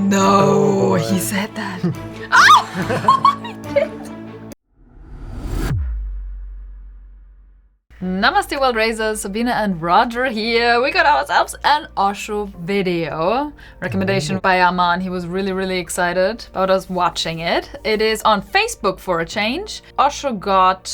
No, he said that. Oh! He did. Namaste World Raisers, Sabina and Roger here. We got ourselves an Osho video. Recommendation by Aman. He was really excited about us watching it. It is on Facebook for a change. Osho got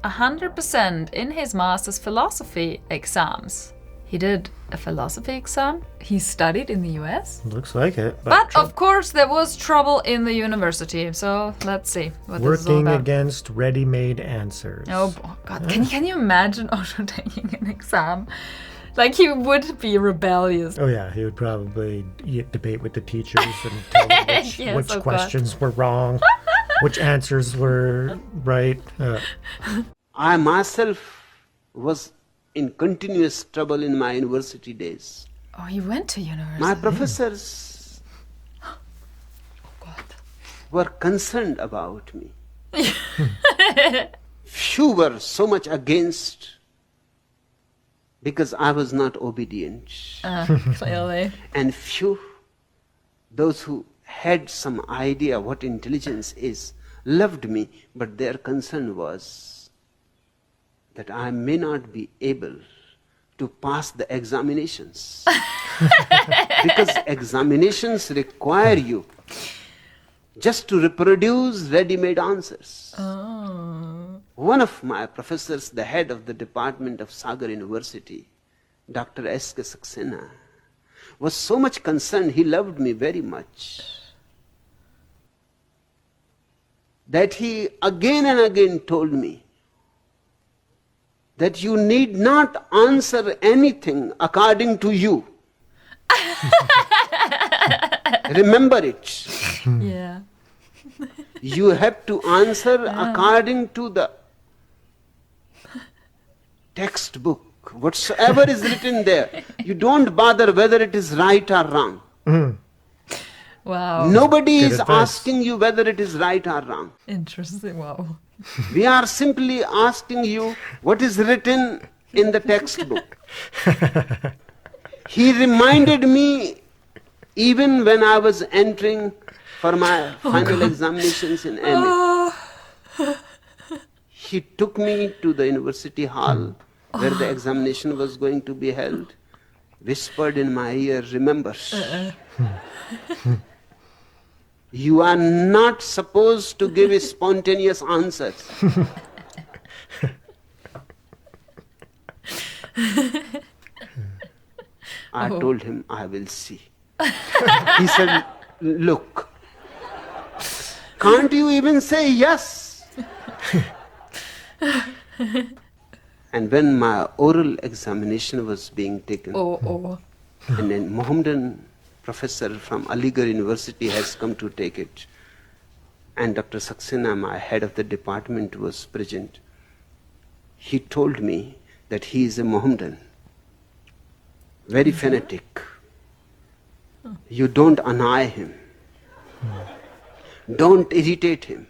100% in his master's philosophy exams. He did a philosophy exam. He studied in the US. Looks like it. But of course there was trouble in the university. So let's see what this is all Working about. against ready-made answers. Oh God, can you imagine Osho taking an exam? Like he would be rebellious. Oh yeah, he would probably debate with the teachers and tell them which, Yes, which oh questions were wrong, which answers were right. I myself was in continuous trouble in my university days. Oh, you went to university? My professors were concerned about me. Few were so much against because I was not obedient. Clearly. And few, those who had some idea what intelligence is, loved me, but their concern was that I may not be able to pass the examinations. Because examinations require you just to reproduce ready-made answers. Oh. One of my professors, the head of the department of Sagar University, Dr. S.K. Saxena, was so much concerned, he loved me very much, that he again and again told me that you need not answer anything according to you. Remember it. Yeah. You have to answer according to the textbook. Whatsoever is written there, you don't bother whether it is right or wrong. Wow. Nobody Good is advice. asking you whether it is right or wrong. Interesting. Wow. We are simply asking you what is written in the textbook. He reminded me even when I was entering for my final examinations in MA. He took me to the university hall where the examination was going to be held, whispered in my ear, remember, you are not supposed to give spontaneous answers. I told him, I will see. He said, look, can't you even say yes? And when my oral examination was being taken, and then Mohammedan professor from Aligarh University has come to take it, and Dr. Saxena, my head of the department, was present. He told me that he is a Mohammedan, very fanatic. You don't annoy him. Don't irritate him.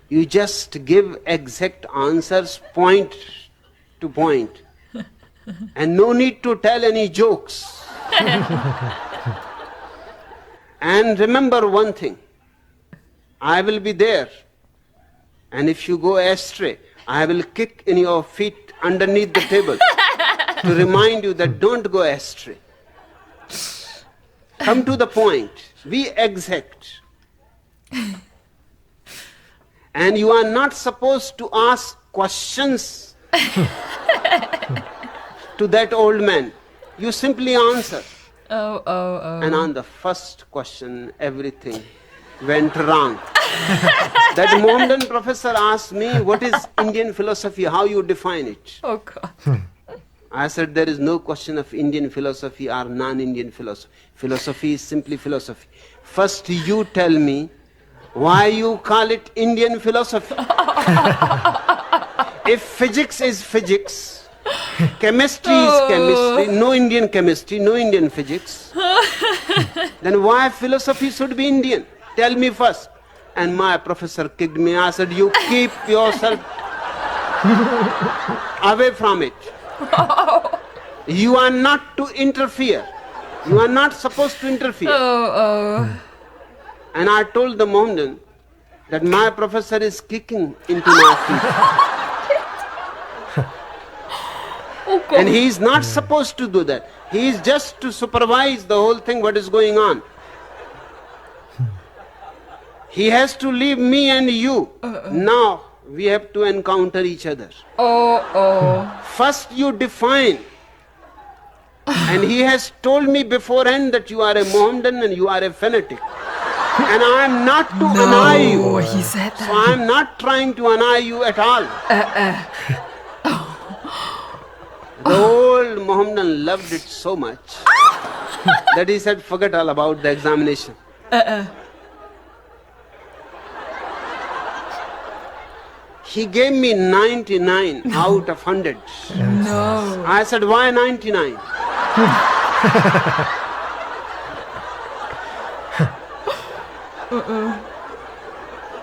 You just give exact answers, point to point. And no need to tell any jokes. And remember one thing, I will be there. And if you go astray, I will kick in your feet underneath the table to remind you that don't go astray. Come to the point, be exact. And you are not supposed to ask questions to that old man. You simply answer. And on the first question, everything went wrong. That Mohammedan professor asked me, what is Indian philosophy? How you define it? Oh God. I said, there is no question of Indian philosophy or non-Indian philosophy. Philosophy is simply philosophy. First you tell me why you call it Indian philosophy. If physics is physics, chemistry is chemistry, no Indian chemistry, no Indian physics, then why philosophy should be Indian? Tell me first. And my professor kicked me. I said, you keep yourself away from it. You are not to interfere. You are not supposed to interfere. And I told the Mohammedan that my professor is kicking into my feet. And he is not supposed to do that. He is just to supervise the whole thing, what is going on. He has to leave me and you. Now we have to encounter each other. First you define. And he has told me beforehand that you are a Mohammedan and you are a fanatic. And I am not to annoy you. Oh, he said that. So I am not trying to annoy you at all. The old Mohammedan loved it so much that he said, forget all about the examination. He gave me 99 out of 100. No. I said, why 99?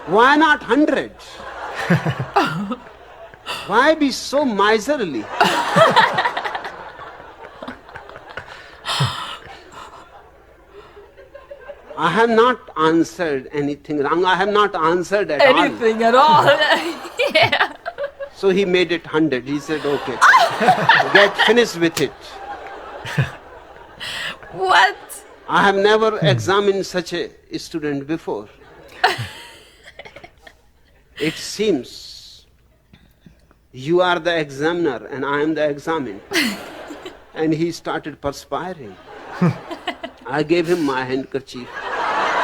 Why not 100? Why be so miserly? I have not answered anything wrong. I have not answered at all. Anything at all. Yeah. So he made it 100. He said, okay, get finished with it. What? I have never examined such a student before. It seems you are the examiner and I am the examined. And he started perspiring. I gave him my handkerchief.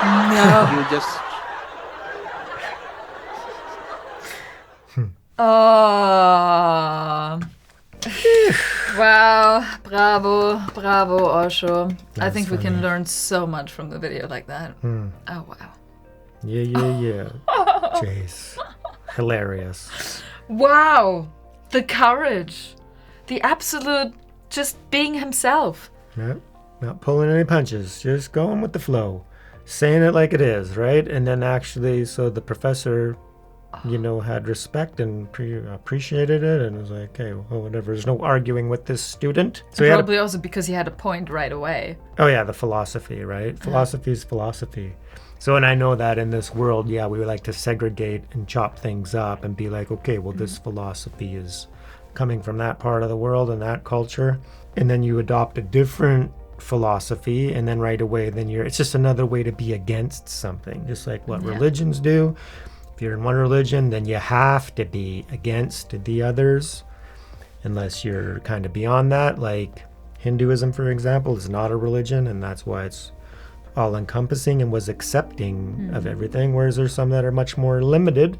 No. You just... Oh. Wow. Bravo, Osho. I think we can learn so much from the video like that. Oh, wow. Yeah. Jeez. Hilarious. Wow. The courage. The absolute just being himself. Yep. Not pulling any punches, just going with the flow. Saying it like it is, right? And then actually, so the professor, had respect and appreciated it and was like, okay, well, whatever. There's no arguing with this student. So probably also because he had a point right away. Oh, yeah, the philosophy, right? Philosophy is philosophy. So, and I know that in this world, we would like to segregate and chop things up and be like, okay, well, this philosophy is coming from that part of the world and that culture. And then you adopt a different philosophy, and then right away it's just another way to be against something, just like what religions do. If you're in one religion, then you have to be against the others unless you're kind of beyond that. Like Hinduism, for example, is not a religion, and that's why it's all encompassing and was accepting of everything, whereas there's some that are much more limited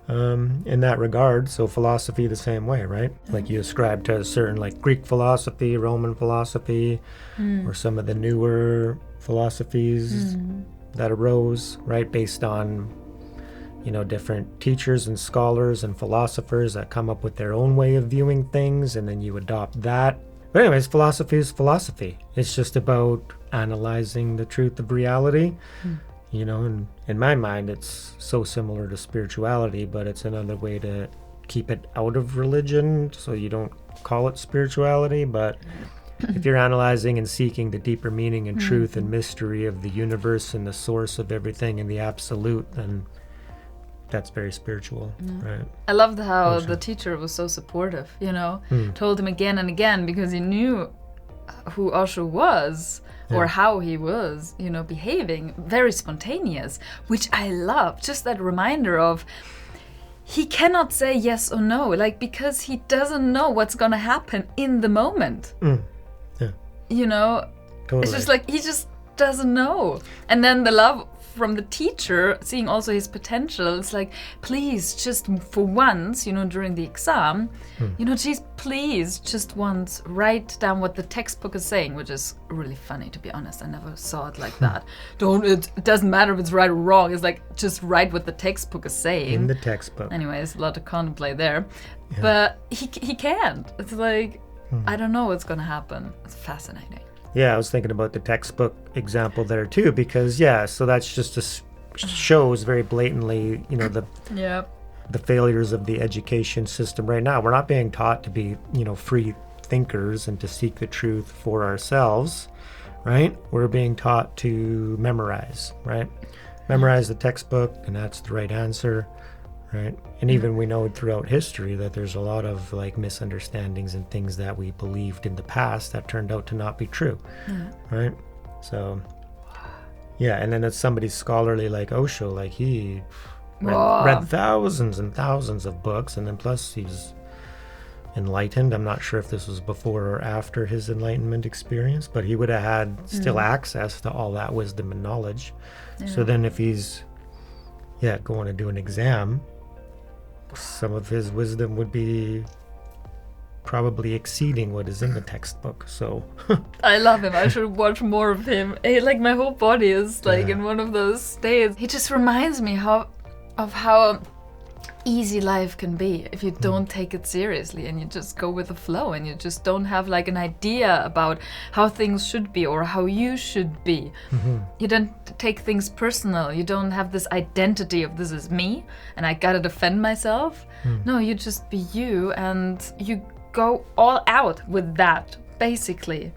in that regard. So philosophy the same way, right? Like you ascribe to a certain like Greek philosophy, Roman philosophy, or some of the newer philosophies that arose, right, based on different teachers and scholars and philosophers that come up with their own way of viewing things, and then you adopt that. But anyways, philosophy is philosophy. It's just about analyzing the truth of reality. And in my mind, it's so similar to spirituality, but it's another way to keep it out of religion, so you don't call it spirituality. But if you're analyzing and seeking the deeper meaning and truth and mystery of the universe and the source of everything and the absolute, then that's very spiritual, right? I loved how the teacher was so supportive, told him again and again, because he knew who Osho was or how he was, behaving, very spontaneous, which I love. Just that reminder of he cannot say yes or no, because he doesn't know what's going to happen in the moment. Totally. It's just like he just doesn't know. And then the love from the teacher, seeing also his potential, it's like, please, just for once, during the exam, geez, please, just once, write down what the textbook is saying, which is really funny, to be honest. I never saw it like that. It doesn't matter if it's right or wrong. It's like, just write what the textbook is saying. In the textbook. Anyways, a lot to contemplate there. Yeah. But he can't. It's like, I don't know what's going to happen. It's fascinating. Yeah, I was thinking about the textbook example there too, because so that's just shows very blatantly, the failures of the education system right now. We're not being taught to be, free thinkers and to seek the truth for ourselves, right? We're being taught to memorize, right? Memorize the textbook, and that's the right answer, right? And even we know throughout history that there's a lot of like misunderstandings and things that we believed in the past that turned out to not be true, right? So, yeah, and then it's somebody scholarly like Osho, like he read thousands and thousands of books, and then plus he's enlightened. I'm not sure if this was before or after his enlightenment experience, but he would have had still access to all that wisdom and knowledge. So then if he's going to do an exam, some of his wisdom would be probably exceeding what is in the textbook. So I love him. I should watch more of him. Like my whole body is like in one of those states. He just reminds me of how easy life can be if you don't take it seriously and you just go with the flow and you just don't have like an idea about how things should be or how you should be. You don't take things personal. You don't have this identity of this is me and I gotta defend myself. No, you just be you and you go all out with that, basically.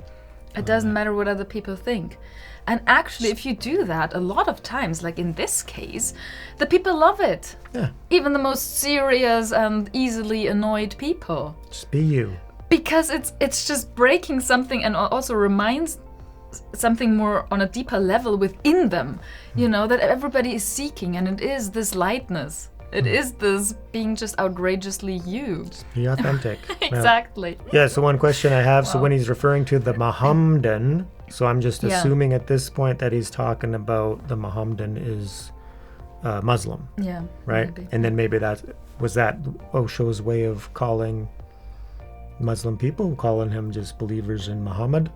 It doesn't matter what other people think. And actually, if you do that, a lot of times, like in this case, the people love it. yeah, Even the most serious and easily annoyed people. just be you. Because it's just breaking something and also reminds something more on a deeper level within them, you know, that everybody is seeking, and it is this lightness. It is this being just outrageously you. Be authentic. Exactly. Yeah, so one question I have, so when he's referring to the Mohammedan, so I'm just assuming at this point that he's talking about the Mohammedan is Muslim, Yeah. right? Maybe. And then maybe that Osho's way of calling Muslim people, calling him just believers in Muhammad.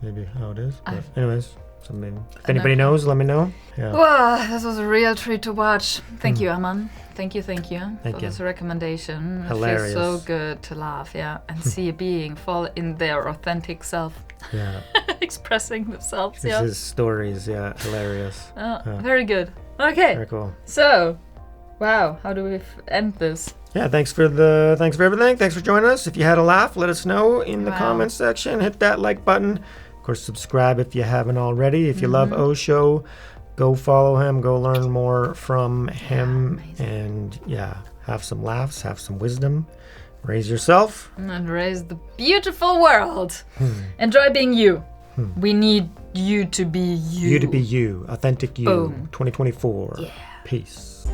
Maybe how it is. But anyways, something. If anybody knows, let me know. Yeah. Wow, this was a real treat to watch. Thank you, Aman. Thank you Thank for you. this recommendation. Hilarious. It feels so good to laugh, and see a being fall in their authentic self, Yeah. expressing themselves. It's his stories, hilarious. Very good. Okay, Very cool. so, wow, how do we end this? Yeah, thanks for everything. Thanks for joining us. If you had a laugh, let us know in the comments section. Hit that like button. Of course, subscribe if you haven't already. If you love Osho, go follow him. Go learn more from him. And have some laughs, have some wisdom. Raise yourself. And raise the beautiful world. Enjoy being you. We need you to be you. You to be you. Authentic you. Boom. 2024. Peace.